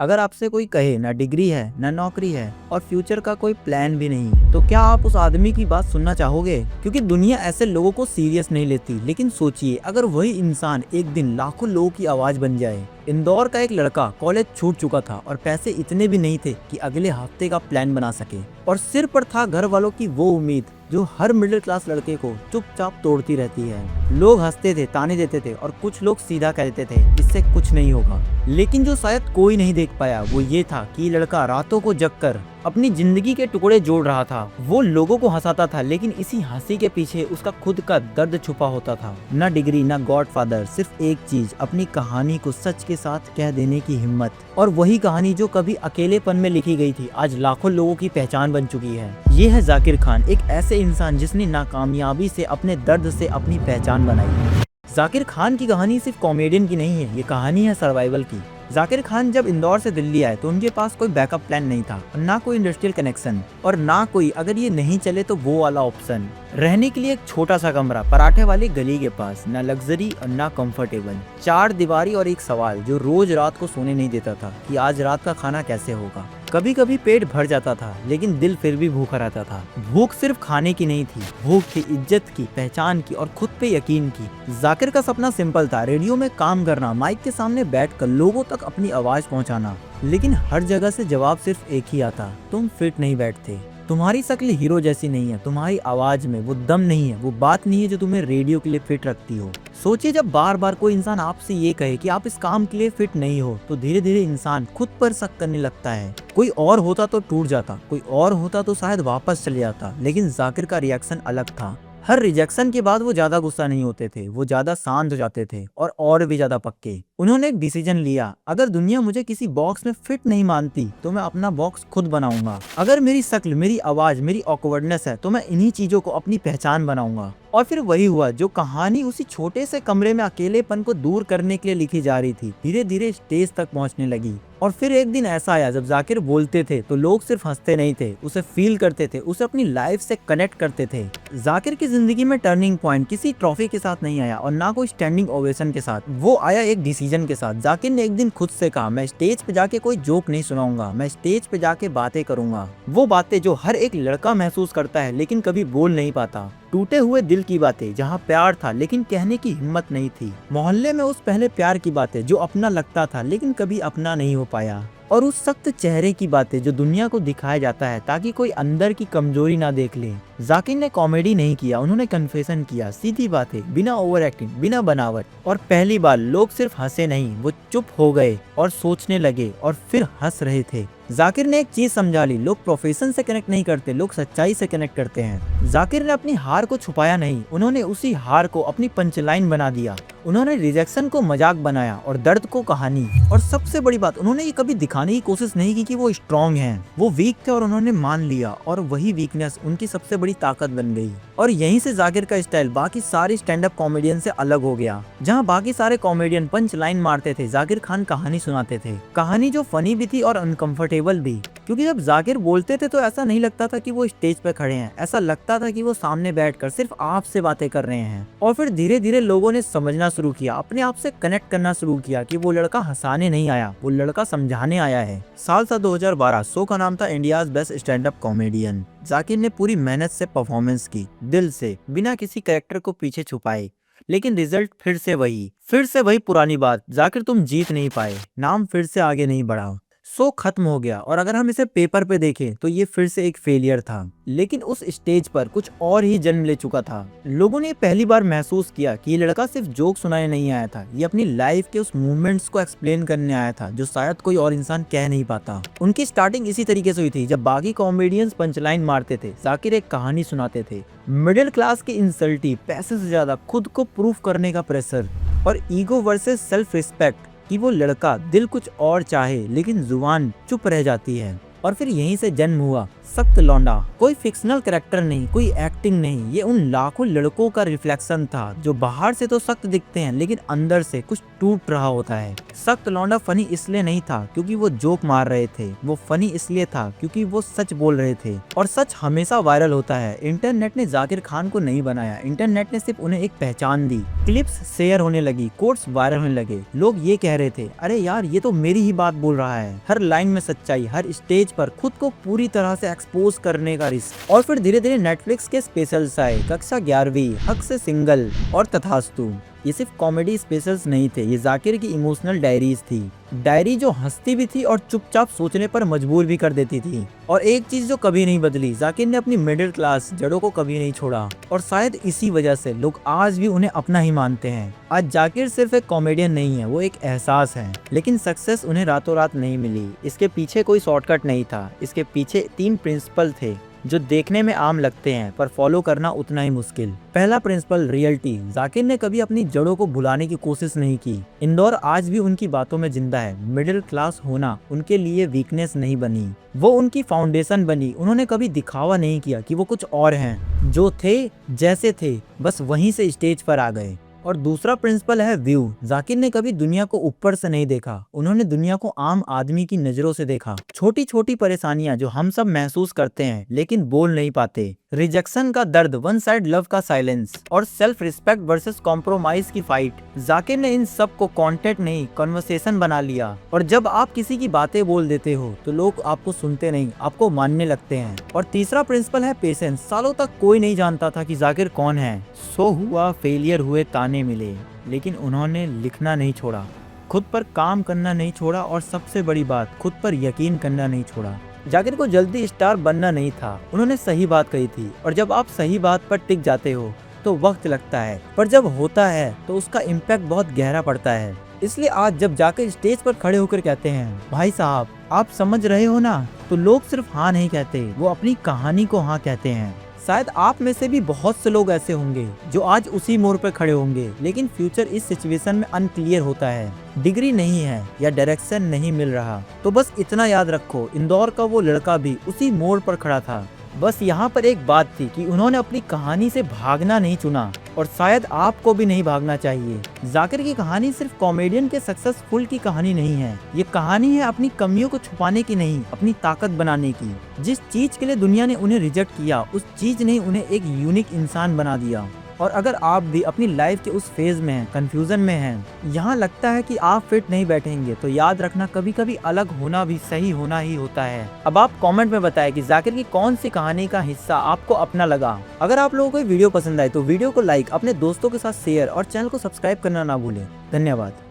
अगर आपसे कोई कहे ना डिग्री है ना नौकरी है और फ्यूचर का कोई प्लान भी नहीं, तो क्या आप उस आदमी की बात सुनना चाहोगे? क्योंकि दुनिया ऐसे लोगों को सीरियस नहीं लेती। लेकिन सोचिए, अगर वही इंसान एक दिन लाखों लोगों की आवाज बन जाए। इंदौर का एक लड़का कॉलेज छूट चुका था और पैसे इतने भी नहीं थे कि अगले हफ्ते का प्लान बना सके, और सिर पर था घर वालों की वो उम्मीद जो हर मिडिल क्लास लड़के को चुपचाप तोड़ती रहती है। लोग हंसते थे, ताने देते थे और कुछ लोग सीधा कहते थे इससे कुछ नहीं होगा। लेकिन जो शायद कोई नहीं देख पाया वो ये था कि लड़का रातों को जगकर अपनी जिंदगी के टुकड़े जोड़ रहा था। वो लोगों को हंसाता था, लेकिन इसी हंसी के पीछे उसका खुद का दर्द छुपा होता था। ना डिग्री ना गॉडफादर, सिर्फ एक चीज, अपनी कहानी को सच के साथ कह देने की हिम्मत। और वही कहानी जो कभी अकेलेपन में लिखी गई थी, आज लाखों लोगों की पहचान बन चुकी है। ये है जाकिर खान, एक ऐसे इंसान जिसने नाकामयाबी से अपने दर्द से अपनी पहचान बनाई। जाकिर खान की कहानी सिर्फ कॉमेडियन की नहीं है, ये कहानी है सर्वाइवल की। जाकिर खान जब इंदौर से दिल्ली आए तो उनके पास कोई बैकअप प्लान नहीं था, ना कोई इंडस्ट्रियल कनेक्शन और ना कोई अगर ये नहीं चले तो वो वाला ऑप्शन। रहने के लिए एक छोटा सा कमरा पराठे वाली गली के पास, ना लग्जरी और ना कंफर्टेबल, 4 दीवारी और एक सवाल जो रोज रात को सोने नहीं देता था कि आज रात का खाना कैसे होगा। कभी कभी पेट भर जाता था लेकिन दिल फिर भी भूखा रहता था। भूख सिर्फ खाने की नहीं थी, भूख थी इज्जत की, पहचान की और खुद पे यकीन की। जाकिर का सपना सिंपल था, रेडियो में काम करना, माइक के सामने बैठकर लोगों तक अपनी आवाज पहुंचाना। लेकिन हर जगह से जवाब सिर्फ एक ही आता, तुम फिट नहीं बैठते, तुम्हारी शक्ल हीरो जैसी नहीं है, तुम्हारी आवाज में वो दम नहीं है, वो बात नहीं है जो तुम्हें रेडियो के लिए फिट रखती हो। सोचिए, जब बार बार कोई इंसान आपसे ये कहे कि आप इस काम के लिए फिट नहीं हो, तो धीरे धीरे इंसान खुद पर शक करने लगता है। कोई और होता तो टूट जाता, कोई और होता तो शायद वापस चले जाता, लेकिन जाकिर का रिएक्शन अलग था। हर रिजेक्शन के बाद वो ज्यादा गुस्सा नहीं होते थे, वो ज्यादा शांत हो जाते थे और भी ज्यादा पक्के। उन्होंने एक डिसीजन लिया, अगर दुनिया मुझे किसी बॉक्स में फिट नहीं मानती तो मैं अपना बॉक्स खुद बनाऊंगा। अगर मेरी शक्ल, मेरी आवाज, मेरी ऑकवर्डनेस है तो मैं इन्हीं चीजों को अपनी पहचान बनाऊंगा। और फिर वही हुआ जो कहानी उसी छोटे से कमरे में अकेलेपन को दूर करने के लिए लिखी जा रही थी, धीरे धीरे स्टेज तक पहुंचने लगी। और फिर एक दिन ऐसा आया जब जाकिर बोलते थे तो लोग सिर्फ हंसते नहीं थे, उसे फील करते थे, उसे अपनी लाइफ से कनेक्ट करते थे। जाकिर की जिंदगी में टर्निंग पॉइंट किसी ट्रॉफी के साथ नहीं आया और ना कोई स्टैंडिंग ओवेशन के साथ, वो आया एक डिसीजन के साथ। जाकिर ने एक दिन खुद से कहा, मैं स्टेज पे जाके कोई जोक नहीं सुनाऊंगा, मैं स्टेज पे जाके बातें करूंगा। वो बातें जो हर एक लड़का महसूस करता है लेकिन कभी बोल नहीं पाता। टूटे हुए दिल की बातें, जहाँ प्यार था लेकिन कहने की हिम्मत नहीं थी। मोहल्ले में उस पहले प्यार की बातें जो अपना लगता था लेकिन कभी अपना नहीं हो पाया। और उस सख्त चेहरे की बातें जो दुनिया को दिखाया जाता है ताकि कोई अंदर की कमजोरी ना देख ले। जाकिर ने कॉमेडी नहीं किया, उन्होंने कन्फेशन किया, सीधी बातें, बिना ओवर एक्टिंग, बिना बनावट। और पहली बार लोग सिर्फ हंसे नहीं, वो चुप हो गए और सोचने लगे और फिर हंस रहे थे। जाकिर ने एक चीज समझा ली, लोग प्रोफेशन से कनेक्ट नहीं करते, लोग सच्चाई से कनेक्ट करते हैं। जाकिर ने अपनी हार को छुपाया नहीं, उन्होंने उसी हार को अपनी पंचलाइन बना दिया। उन्होंने रिजेक्शन को मजाक बनाया और दर्द को कहानी। और सबसे बड़ी बात, उन्होंने ये कभी दिखाने की कोशिश नहीं की कि वो स्ट्रॉन्ग हैं। वो वीक थे और उन्होंने मान लिया, और वही वीकनेस उनकी सबसे बड़ी ताकत बन गई। और यहीं से जाकिर का स्टाइल बाकी सारे स्टैंड अप कॉमेडियन से अलग हो गया। जहाँ बाकी सारे कॉमेडियन पंच लाइन मारते थे, जाकिर खान कहानी सुनाते थे, कहानी जो फनी भी थी और अनकंफर्टेबल भी। क्योंकि जब जाकिर बोलते थे तो ऐसा नहीं लगता था कि वो स्टेज पे खड़े हैं, ऐसा लगता था कि वो सामने बैठकर सिर्फ आपसे बातें कर रहे हैं। और फिर धीरे धीरे लोगों ने समझना शुरू किया, अपने आप से कनेक्ट करना शुरू किया कि वो लड़का हंसाने नहीं आया, वो लड़का समझाने आया है। साल था 2012, शो का नाम था India's best stand up comedian. Zakir ने पूरी मेहनत से परफॉर्मेंस की, दिल से, बिना किसी कैरेक्टर को पीछे छुपाए। लेकिन रिजल्ट फिर से वही पुरानी बात, जाकिर तुम जीत नहीं पाए, नाम फिर से आगे नहीं बढ़ा। शो खत्म हो गया और अगर हम इसे पेपर पे देखें तो ये फिर से एक फेलियर था। लेकिन उस स्टेज पर कुछ और ही जन्म ले चुका था। लोगों ने पहली बार महसूस किया कि ये लड़का सिर्फ जोक सुनाने नहीं आया था, ये अपनी लाइफ के उस मूवमेंट्स को एक्सप्लेन करने आया था जो शायद कोई और इंसान कह नहीं पाता। उनकी स्टार्टिंग इसी तरीके से हुई थी, जब बाकी कॉमेडियंस पंचलाइन मारते थे, जाकिर एक कहानी सुनाते थे। मिडिल क्लास की इंसल्टी, पैसे से ज्यादा खुद को प्रूफ करने का प्रेशर और ईगो वर्सेस सेल्फ रिस्पेक्ट कि वो लड़का दिल कुछ और चाहे लेकिन जुबान चुप रह जाती है। और फिर यहीं से जन्म हुआ सख्त लौंडा। कोई फिक्शनल कैरेक्टर नहीं, कोई एक्टिंग नहीं, ये उन लाखों लड़कों का रिफ्लेक्शन था जो बाहर से तो सख्त दिखते हैं लेकिन अंदर से कुछ टूट रहा होता है। सख्त लौंडा फनी इसलिए नहीं था क्योंकि वो जोक मार रहे थे, वो फनी इसलिए था क्योंकि वो सच बोल रहे थे, और सच हमेशा वायरल होता है। इंटरनेट ने जाकिर खान को नहीं बनाया, इंटरनेट ने सिर्फ उन्हें एक पहचान दी। क्लिप्स शेयर होने लगी, कोट्स वायरल होने लगे, लोग ये कह रहे थे अरे यार ये तो मेरी ही बात बोल रहा है। हर लाइन में सच्चाई, हर स्टेज पर खुद को पूरी तरह से एक्सपोज करने का रिस्क। और फिर धीरे धीरे नेटफ्लिक्स के स्पेशल्स आए, कक्षा 11वीं, हक से सिंगल और तथास्तु। ये सिर्फ कॉमेडी स्पेशल्स नहीं थे, ये जाकिर की इमोशनल डायरीज थी, डायरी जो हंसती भी थी और चुपचाप सोचने पर मजबूर भी कर देती थी। और एक चीज जो कभी नहीं बदली, जाकिर ने अपनी मिडिल क्लास जड़ों को कभी नहीं छोड़ा, और शायद इसी वजह से लोग आज भी उन्हें अपना ही मानते हैं। आज जाकिर सिर्फ एक कॉमेडियन नहीं है, वो एक एहसास है। लेकिन सक्सेस उन्हें रातों रात नहीं मिली, इसके पीछे कोई शॉर्टकट नहीं था, इसके पीछे 3 प्रिंसिपल थे जो देखने में आम लगते हैं पर फॉलो करना उतना ही मुश्किल। पहला प्रिंसिपल रियलिटी। जाकिर ने कभी अपनी जड़ों को भुलाने की कोशिश नहीं की। इंदौर आज भी उनकी बातों में जिंदा है। मिडिल क्लास होना उनके लिए वीकनेस नहीं बनी, वो उनकी फाउंडेशन बनी। उन्होंने कभी दिखावा नहीं किया कि वो कुछ और हैं, जो थे जैसे थे बस वहीं से स्टेज पर आ गए। और दूसरा प्रिंसिपल है व्यू। जाकिर ने कभी दुनिया को ऊपर से नहीं देखा, उन्होंने दुनिया को आम आदमी की नजरों से देखा। छोटी छोटी परेशानियां जो हम सब महसूस करते हैं लेकिन बोल नहीं पाते, रिजेक्शन का दर्द, वन साइड लव का साइलेंस, और सेल्फ रिस्पेक्ट वर्सेस कॉम्प्रोमाइज की फाइट। जाकिर ने इन सब को कंटेंट नहीं कन्वर्सेशन बना लिया। और जब आप किसी की बातें बोल देते हो तो लोग आपको सुनते नहीं, आपको मानने लगते हैं। और तीसरा प्रिंसिपल है पेशेंस। सालों तक कोई नहीं जानता था कि जाकिर कौन है। सो हुआ, फेलियर हुए, ताने मिले, लेकिन उन्होंने लिखना नहीं छोड़ा, खुद पर काम करना नहीं छोड़ा, और सबसे बड़ी बात, खुद पर यकीन करना नहीं छोड़ा। जाकिर को जल्दी स्टार बनना नहीं था, उन्होंने सही बात कही थी, और जब आप सही बात पर टिक जाते हो तो वक्त लगता है, पर जब होता है तो उसका इम्पैक्ट बहुत गहरा पड़ता है। इसलिए आज जब जाकिर स्टेज पर खड़े होकर कहते हैं भाई साहब आप समझ रहे हो ना, तो लोग सिर्फ हाँ नहीं कहते, वो अपनी कहानी को हाँ कहते हैं। शायद आप में से भी बहुत से लोग ऐसे होंगे जो आज उसी मोड़ पर खड़े होंगे, लेकिन फ्यूचर इस सिचुएशन में अनक्लियर होता है। डिग्री नहीं है या डायरेक्शन नहीं मिल रहा, तो बस इतना याद रखो, इंदौर का वो लड़का भी उसी मोड़ पर खड़ा था। बस यहाँ पर एक बात थी कि उन्होंने अपनी कहानी से भागना नहीं चुना, और शायद आपको भी नहीं भागना चाहिए। जाकिर की कहानी सिर्फ कॉमेडियन के सक्सेसफुल की कहानी नहीं है, ये कहानी है अपनी कमियों को छुपाने की नहीं, अपनी ताकत बनाने की। जिस चीज के लिए दुनिया ने उन्हें रिजेक्ट किया, उस चीज ने उन्हें एक यूनिक इंसान बना दिया। और अगर आप भी अपनी लाइफ के उस फेज में हैं, कंफ्यूजन में हैं, यहाँ लगता है कि आप फिट नहीं बैठेंगे, तो याद रखना कभी कभी अलग होना भी सही होना ही होता है। अब आप कमेंट में बताएं कि जाकिर की कौन सी कहानी का हिस्सा आपको अपना लगा। अगर आप लोगों को वीडियो पसंद आए तो वीडियो को लाइक, अपने दोस्तों के साथ शेयर, और चैनल को सब्सक्राइब करना ना भूलें। धन्यवाद।